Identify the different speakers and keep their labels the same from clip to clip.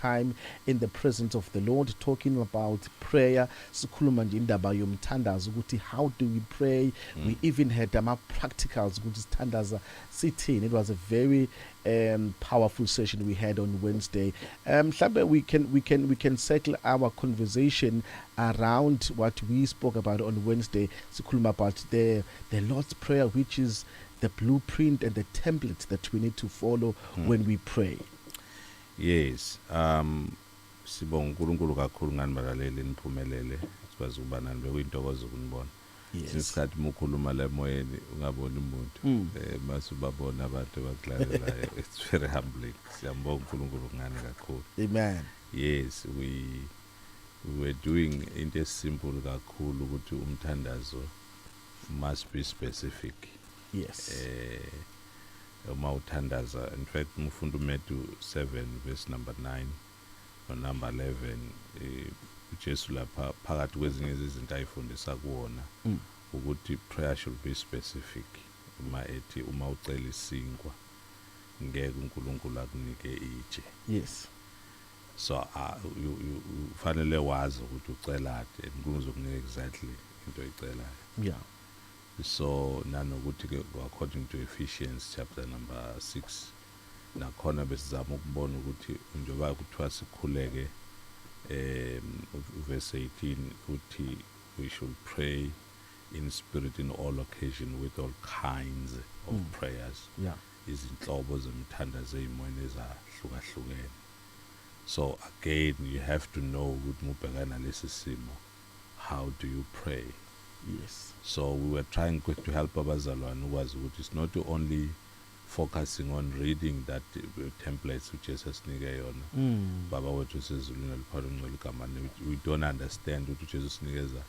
Speaker 1: time in the presence of the Lord, talking about prayer. Sikhuluma nje indaba yomthandazo ukuthi how do we pray. We even had practicals ukuthi sithandaza sithini. It was a very powerful session we had on Wednesday. Mhlambe we can settle our conversation around what we spoke about on Wednesday. Sikhuluma about the Lord's Prayer, which is the blueprint and the template that we need to follow when we pray.
Speaker 2: Yes. Sibonga uNkulunkulu kakhulu ngani balaleli niphumelele sikwazi ukuba nani bekuyintokozo ukunibona.
Speaker 1: Yes.
Speaker 2: Sisikhathi mukhuluma la emoyeni ungabona umuntu masubabona abantu bakudlalelayo. It's very humbling. Siyambonga uNkulunkulu ngani kakhulu.
Speaker 1: Amen.
Speaker 2: Yes, we were doing into simple kakhulu ukuthi umthandazo must be specific.
Speaker 1: Yes.
Speaker 2: Umawuthandaza, in fact mufunda Matthew 7 verse number 9 no number 11 uJesu lapha phakathi kwezinye izinto ayifundisa kuona ukuthi prayer should be specific. Uma ucela isinkwa ngeke uNkulunkulu akunike itshe.
Speaker 1: Yes.
Speaker 2: So ufanele wazi ukuthi ucelade uNkulunkulu uzokunika exactly into oyicelayo.
Speaker 1: Yeah.
Speaker 2: So nanokuthi according to Ephesians chapter number 6 nakhona besizama ukubona ukuthi njengoba kuthiwa sikhuleke verse 18 uthi we should pray in spirit in all occasion with all kinds of prayers.
Speaker 1: Yeah.
Speaker 2: Izinhlobo zemthandazo ezimoyeni ezahlukahlukene. So again you have to know ukuthi mubhekana lesi simo, how do you pray?
Speaker 1: Yes.
Speaker 2: So we were trying to help abazalwane ukwazi ukuthi it's not only focusing on reading that templates which Jesus nike yona. Baba wethu sezulwini liphalo ngcwele igama. We don't understand ukuthi Jesus nikeza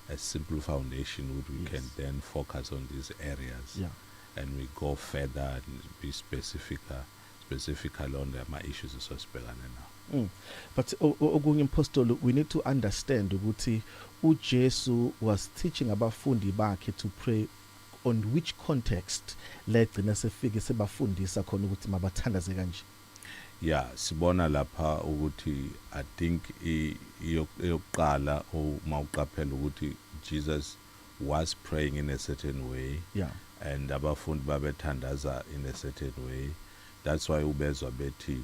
Speaker 2: a simple foundation which we can then focus on these areas.
Speaker 1: Yeah.
Speaker 2: And we go further and be specifically on the issues esosibhekane now.
Speaker 1: But okunye impostor, we need to understand ukuthi uJesu was teaching abafundi bakhe to pray on which context legcina sefike sebafundisa khona ukuthi mabathandaze kanje.
Speaker 2: Yeah, sibona lapha ukuthi I think iyokuqala uma uqaphela ukuthi Jesus was praying in a certain way.
Speaker 1: Yeah.
Speaker 2: And abafundi babethandaza in a certain way. That's why ubezwa bethi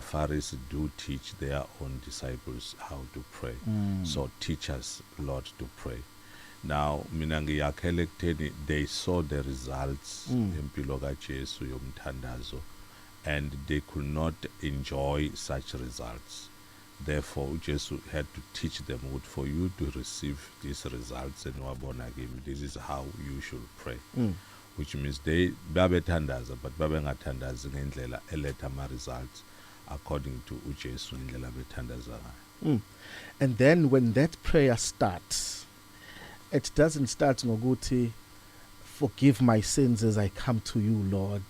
Speaker 2: Pharisees do teach their own disciples how to pray. So teach us, Lord, to pray. Now, mina ngiyakhele ekutheni they saw the results empilo kaJesu yomthandazo, and they could not enjoy such results. Therefore, Jesus had to teach them what for you to receive these results and wabona kimi, this is how you should pray. Which means they babethandaza but babengathandazi ngendlela eletha ama results according to uJesu ngendlela bethandaza ngayo.
Speaker 1: And then when that prayer starts, it doesn't start ngokuthi forgive my sins as I come to you, Lord.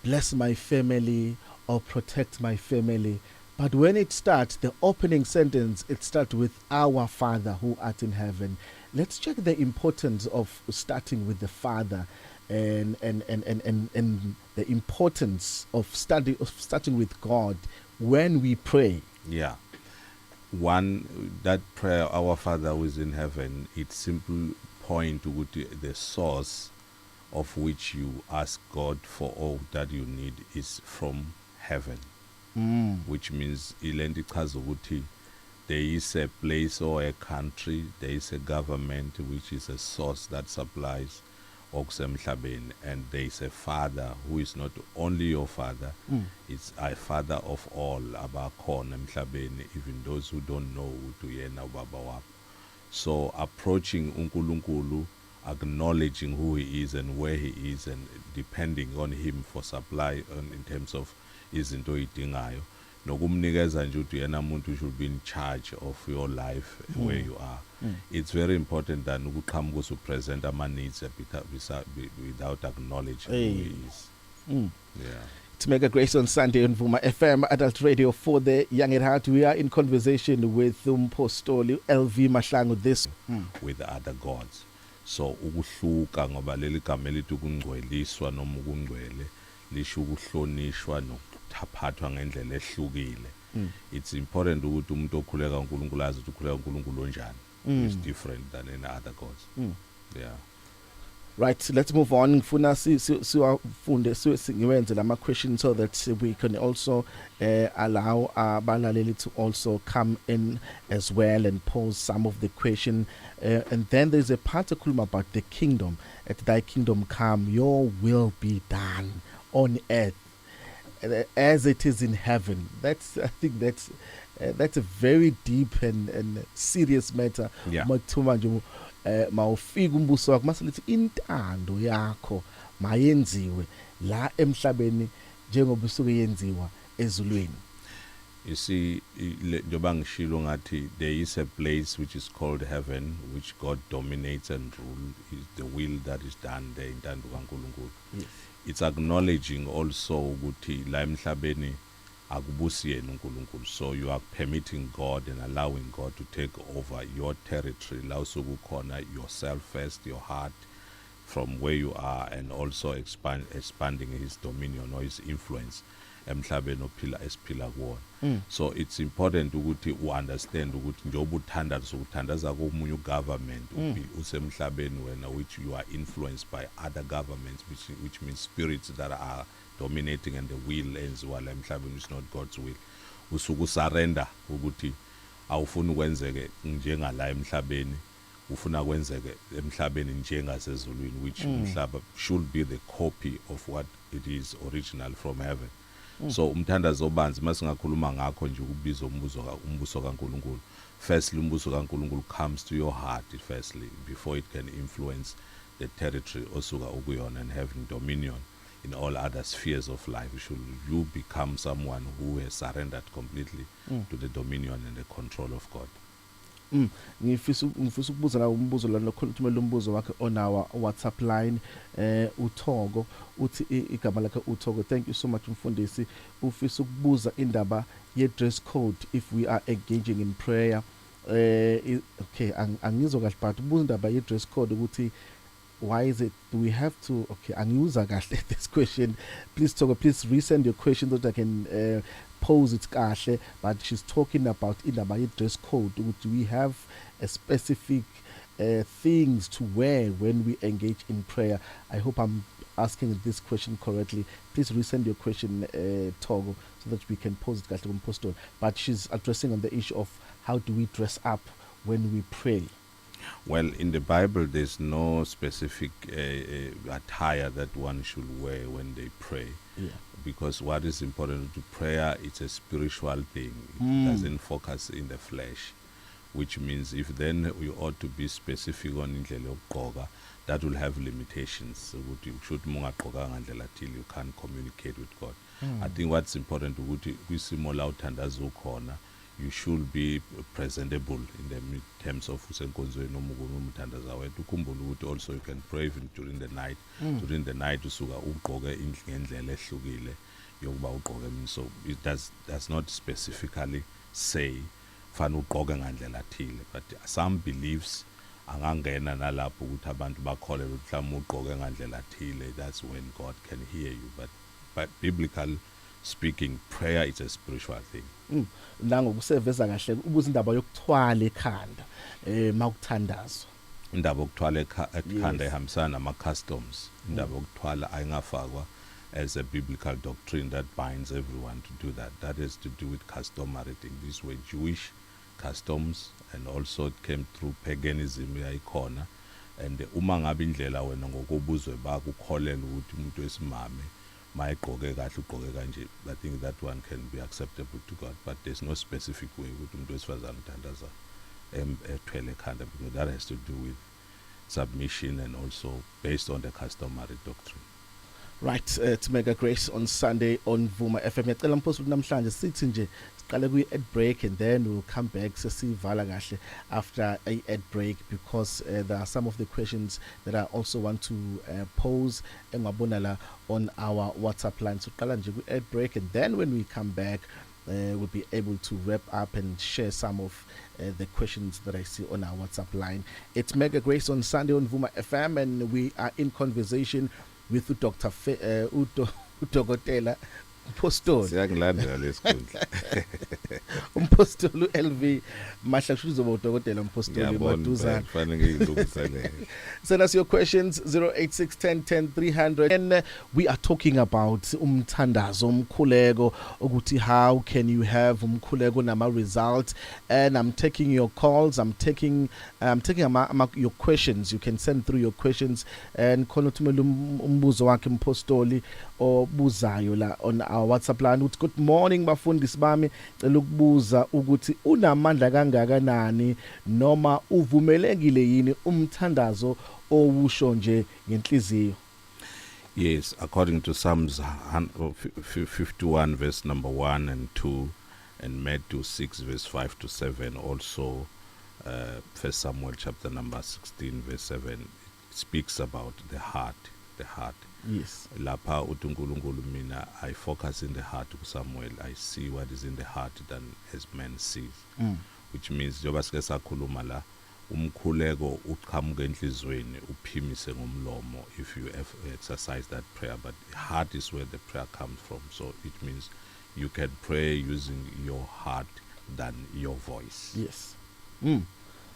Speaker 1: Bless my family or protect my family. But when it starts, the opening sentence, it starts with our Father who art in heaven. Let's check the importance of starting with the Father and the importance of starting with God when we pray.
Speaker 2: Yeah. One, that prayer, our Father who is in heaven, it simple point to the source of which you ask God for all that you need is from heaven. Which means there is a place or a country, there is a government which is a source that supplies oxemhlabeni, and there is a Father who is not only your Father, it's a Father of all abakhona emhlabeni, even those who don't know uyena ubaba wabo. So approaching uNkulunkulu, acknowledging who he is and where he is, and depending on him for supply in terms of izinto oyidingayo, nokumnikeza nje ukuthi yena umuntu should be in charge of your life where you are. It's very important that ukuqhamuka usupresent ama needs without acknowledging who he is. Yeah.
Speaker 1: To make a grace on Sunday on Vuma FM Adult Radio for the young at heart. We are in conversation with Umpostoli LV Mahlangu this
Speaker 2: with other gods. So ukuhluka ngoba leli gama elithi ukungcweliswa noma ukungcwele lisho ukuhlonishwa nokuthaphwa ngendlela ehlukile It's important ukuthi umuntu okhuleka uNkulunkulu azi ukuthi ukhuleka uNkulunkulu onjani. It's different than any other gods. Yeah.
Speaker 1: Right, let's move on. Ngifuna siwafunde ngiwenze lama questions so that we can also allow abalaleli to also come in as well and pose some of the question. And then there's a part ekhuluma about the kingdom. At thy kingdom come, your will be done on earth as it is in heaven. I think that's a very deep and serious matter.
Speaker 2: Yeah.
Speaker 1: Mawufika umbuso wakho maselithi intando yakho mayenziwe la emhlabeni njengoba isuke yenziwa ezulwini.
Speaker 2: You see, njoba ngishilo ngathi there is a place which is called heaven, which God dominates and rules. Is the will that is done there intando kaNkulunkulu.
Speaker 1: Yes.
Speaker 2: It's acknowledging also ukuthi la emhlabeni akubusi yena uNkulunkulu. So you are permitting God and allowing God to take over your territory. La usukukhona yourself first, your heart, from where you are, and also expanding his dominion or his influence emhlabeni ophila esiphila kuwona. So it's important ukuthi understand ukuthi njengoba uthandaza komunye ugovernment usemhlabeni wena, which you are influenced by other governments, which means spirits that are dominating, and the will enziwa la emhlabeni is not God's will. Usuku surrender ukuthi awufuni kwenzeke njengala emhlabeni, ufuna kwenzeke emhlabeni njengasezulwini, which umhlaba should be the copy of what it is original from heaven. So umthandazo obanzi masingakhuluma ngakho nje ukubiza umbuso kaNkulunkulu. Firstly, umbuso kaNkulunkulu comes to your heart firstly before it can influence the territory osuka ukuyona and having dominion in all other spheres of life. You become someone who has surrendered completely to the dominion and the control of God.
Speaker 1: Ngifisa ukubuza la umbuzo la nokhuluthumela umbuzo wakhe on our WhatsApp line. Uthogo uthi igama lakhe Uthogo. Thank you so much mfundisi. Ufisa ukubuza indaba ye dress code if we are engaging in prayer. Okay, angizwa kahle but ubuza indaba ye dress code ukuthi why is it, do we have to, okay, angiuza kahle this question. Please Thogo, please resend your question so that I can pose it kahle. But she's talking about indaba ye dress code. Do we have a specific things to wear when we engage in prayer? I hope I'm asking this question correctly. Please resend your question, Thogo, so that we can pose it kahle kumposto. But she's addressing on the issue of how do we dress up when we pray.
Speaker 2: Well, in the Bible, there's no specific attire that one should wear when they pray.
Speaker 1: Yeah.
Speaker 2: Because what is important to prayer, it's a spiritual thing. It doesn't focus in the flesh, which means if then we ought to be specific on indlela yokugqoka, that will have limitations. So you can't communicate with God. I think what's important you should be presentable in the terms of usenkonzweni umthandaza wethu. Ukhumbule ukuthi also you can pray even during the night. During the night usuka ugqoke ngendlela ehlukile yokuba ugqoke. So it does not specifically say fana ugqoke ngandlela thile, but some beliefs angangena nalapho ukuthi abantu bakholelwe mhlawumbe ugqoke ngandlela thile. That's when God can hear you, but biblical speaking, prayer is a spiritual thing.
Speaker 1: La ngokuseveza kahle ubuza indaba yokuthwala ekhanda makuthandazwa.
Speaker 2: Indaba yokuthwala ekhanda ihambisana nama customs. Indaba yokuthwala ayingafakwa as a biblical doctrine that binds everyone to do that. That has to do with customary things. These were Jewish customs, and also it came through paganism yayikhona. And uma ngabe indlela wena ngokubuzwe bakukholela ukuthi umuntu wesimame mayigqoke kahle ugqoke kanje, I think that one can be acceptable to God, but there's no specific way ukuthi umuntu wesifazane uthandaza ethwele ekhanda, because that has to do with submission and also based on the customary doctrine.
Speaker 1: Right, to Mega Grace on Sunday on Vuma FM. Yacela mposi ukuthi namhlanje sithi nje siqale kwi-ad break and then we'll come back sesivala kahle after a ad break, because there are some of the questions that I also want to pose engwabona la on our WhatsApp line. So qala nje kwi-ad break, and then when we come back we'll be able to wrap up and share some of the questions that I see on our WhatsApp line. It's Mega Grace on Sunday on Vuma FM, and we are in conversation with Dr. Udokotela Mpostoli
Speaker 2: siyakulandela lesikhundla.
Speaker 1: umpostoli LV Mahla kusho uzoba udokotela umpostoli
Speaker 2: Ngiyabona
Speaker 1: maduzana.
Speaker 2: kufanele ngiyilungisele.
Speaker 1: Send us your questions 0861010 and we are talking about umthandazo umkhuleko ukuthi how can you have umkhuleko nama results, and I'm taking your calls, I'm taking your questions. You can send through your questions and khona uthumela umbuzo wakhe umpostoli obuzayo la on our WhatsApp line uthi good morning bafundisi bami, cela ukubuza ukuthi unamandla kangakanani noma uvumelekile yini umthandazo owusho nje ngenhliziyo.
Speaker 2: Yes, according to Psalms 51 verse number 1 and 2 and Matthew 6 verse 5 to 7, also 1 Samuel chapter number 16 verse 7, it speaks about the heart.
Speaker 1: Yes.
Speaker 2: Lapha uthi uNkulunkulu mina I focus in the heart ku Samuel, I see what is in the heart than as man sees. Which means njoba sike sakhuluma la umkhuleko uqhamuka enhlizweni uphimise ngomlomo if you exercise that prayer, but the heart is where the prayer comes from. So it means you can pray using your heart than your voice.
Speaker 1: Yes.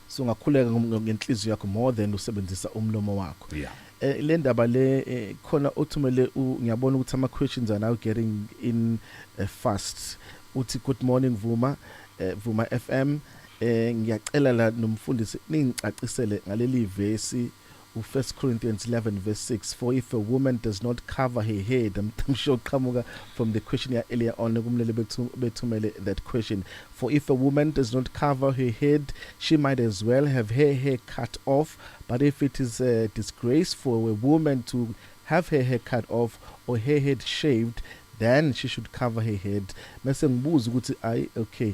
Speaker 1: So ngakhuleka ngenhliziyo yakho more than usebenzisa umlomo wakho.
Speaker 2: Yeah.
Speaker 1: Le ndaba le khona othumele ngiyabona ukuthi ama questions are now getting in fast. Uthi good morning Vuma, Vuma FM, ngiyacela la nomfundisi ningicacisele ngaleli verse u1 Corinthians 11 verse 6, for if a woman does not cover her head, I'm sure qhamuka from the question here earlier on kumlele bethumele that question, for if a woman does not cover her head, she might as well have her hair cut off, but if it is a disgrace for a woman to have her hair cut off or her head shaved, then she should cover her head. Mase ngibuza ukuthi okay,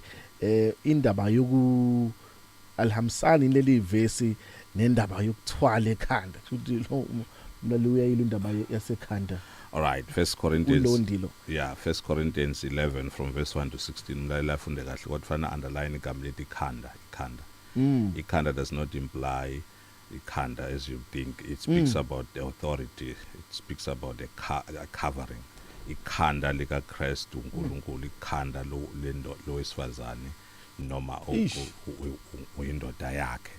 Speaker 1: indaba yoku alhamsani leli verse nendaba yokuthwala ekhanda futhi lo mlalo uyayila indaba yasekhanda.
Speaker 2: All right, 1 Corinthians.
Speaker 1: Ulondilo.
Speaker 2: Yeah, 1 Corinthians 11 from verse 1 to 16. Mlalo afunde kahle kodwa fana underline igama lethi ikhanda. Ikhanda does not imply ikhanda as you think. It speaks about the authority. It speaks about the covering. Ikhanda lika Kristu uNkulunkulu, ikhanda lo wesifazane noma uyindoda yakhe.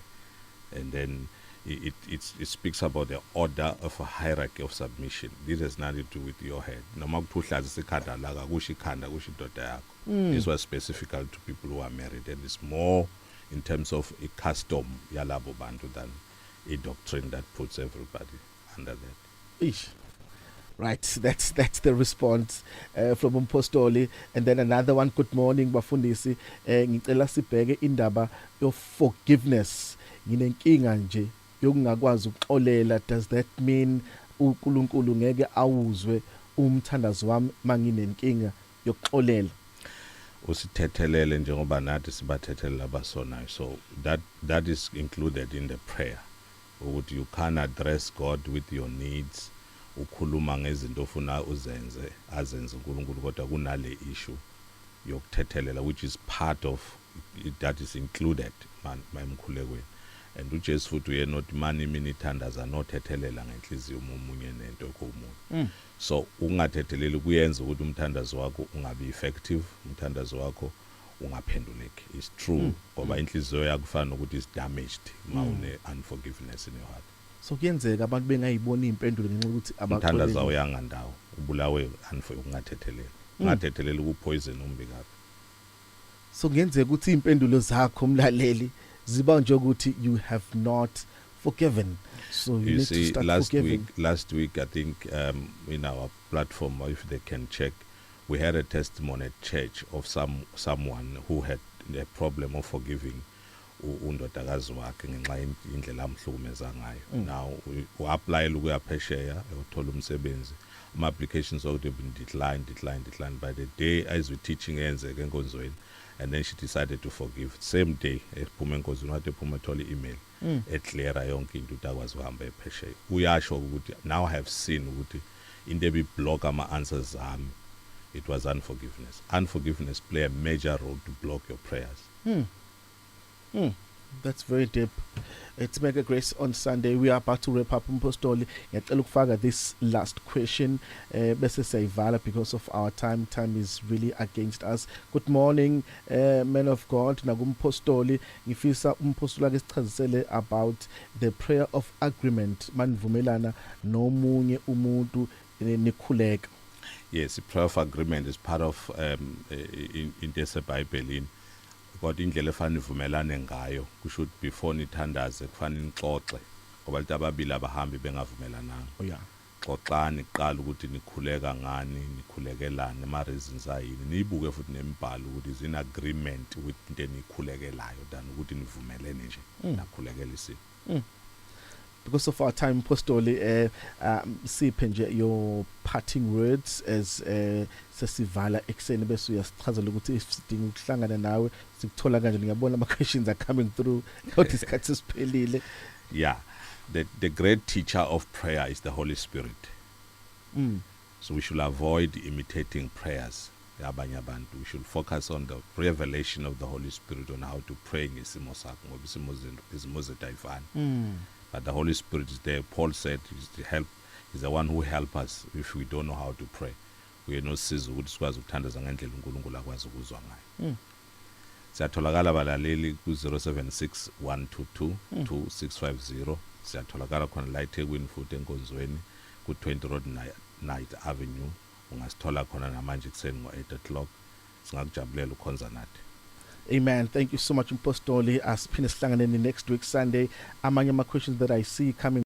Speaker 2: And then it speaks about the order of a hierarchy of submission. This has nothing to do with your head. Noma kuhlaza ikhanda la kusho ikhanda kusho indoda yakho. This was specific to people who are married, and it's more in terms of a custom yalabo bantu than a doctrine that puts everybody under that.
Speaker 1: Ish. Right, that's the response from umpostoli. And then another one, good morning bafundisi, ngicela sibheke indaba yo forgiveness. Nginenkinga nje yokungakwazi ukuxolela. Does that mean uNkulunkulu ngeke awuzwe umthandazo wami manginenkinga yokuxolela?
Speaker 2: Usithethelele njengoba nathi sibathethelela abasonayo. So that is included in the prayer. Ukuthi you can address God with your needs. Ukhuluma ngezinto ofuna uzenze azenze uNkulunkulu, kodwa kunale issue yokuthethelela which is part of it, that is included emkhulekweni. And uJesu futhi uye not mani mina ithandaza nothethelela ngenhliziyo umunye nento komunye. So ungathetheleli kuyenza ukuthi umthandazo wakho ungabe effective, umthandazo wakho ungaphenduleki. It's true ngoba inhliziyo yakho kufana ukuthi is damaged mawune unforgiveness in your heart.
Speaker 1: So kuyenzeka abantu bengayiboni impendulo ngenxa ukuthi
Speaker 2: umthandazo uyanga ndawo ubulawe ungathethelela. Ungathethelela ukupoison umbikazi.
Speaker 1: So kuyenzeka ukuthi impendulo zakho mlaleli ziba nje ukuthi you have not forgiven. So you need to start forgiving.
Speaker 2: Last week I think in our platform, if they can check, we had a testimony at church of someone who had a problem of forgiving undodakazi wakhe ngenxa indlela amhlukumeza ngayo. Now we apply ukuya phesheya uthola umsebenzi, ama applications have been declined by the day as we teaching enzeke enkonzweni, and then she decided to forgive same day ephuma enkonzweni wathi ephuma thola email ecleara yonke into utakwazi uhamba ephesheya. Uyasho ukuthi now I have seen ukuthi into ebi block ama answers zami, it was unforgiveness. Unforgiveness play a major role to block your prayers.
Speaker 1: That's very deep. It's Mega Grace on Sunday. We are about to wrap up Mpostoli. Ngiyacela ukufaka this last question bese siyayivala because of our time. Time is really against us. Good morning, man of God. Nakumpostoli ngifisa umpostoli ake sichazisele about the prayer of agreement manivumelana nomunye umuntu nikhuleka.
Speaker 2: Yes, prayer of agreement is part of into eseBhayibhelini. Kodwa indlela efanele ivumelane ngayo kusho before nithandaze kufanele nixoxe ngoba lithi ababili abahambi bengavumelananga.
Speaker 1: Oh yeah.
Speaker 2: Xoxani iqala ukuthi nikhuleka ngani, nikhulekelana, ama reasons ayini. Niyibuke futhi nemibhalo ukuthi is in agreement with into enikhulekelayo than ukuthi nivumelene nje nakhulekela isimo.
Speaker 1: Because of our time, Postoli, siphe nje your parting words as sesivala ekseni bese uyasichazela ukuthi isidinga ukuhlangana nawe sikuthola kanjani. Ngiyabona ama questions are coming through. Kodwa isikhathi siphelile.
Speaker 2: Yeah, the great teacher of prayer is the Holy Spirit. So we should avoid imitating prayers. We should focus on the revelation of the Holy Spirit on how to pray ngesimo sakho ngoba isimo zethu ayifani. But the Holy Spirit is there. Paul said he's the one who helps us if we don't know how to pray. We are no sizo ukuthi sikwazi ukuthandaza ngendlela uNkulunkulu akwazi ukuzwa ngayo. Siyatholakala balaleli ku 076 122 2650. Siyatholakala khona la eThekwini futhi enkonzweni ku 20 Road Night Avenue. Ungasithola khona namanje kuseni ngo 8 o'clock. Singakujabulela ukhonza nathi.
Speaker 1: Amen. Thank you so much, Mpostoli. Asiphinde sihlangane next week Sunday. Amanye ama questions that I see coming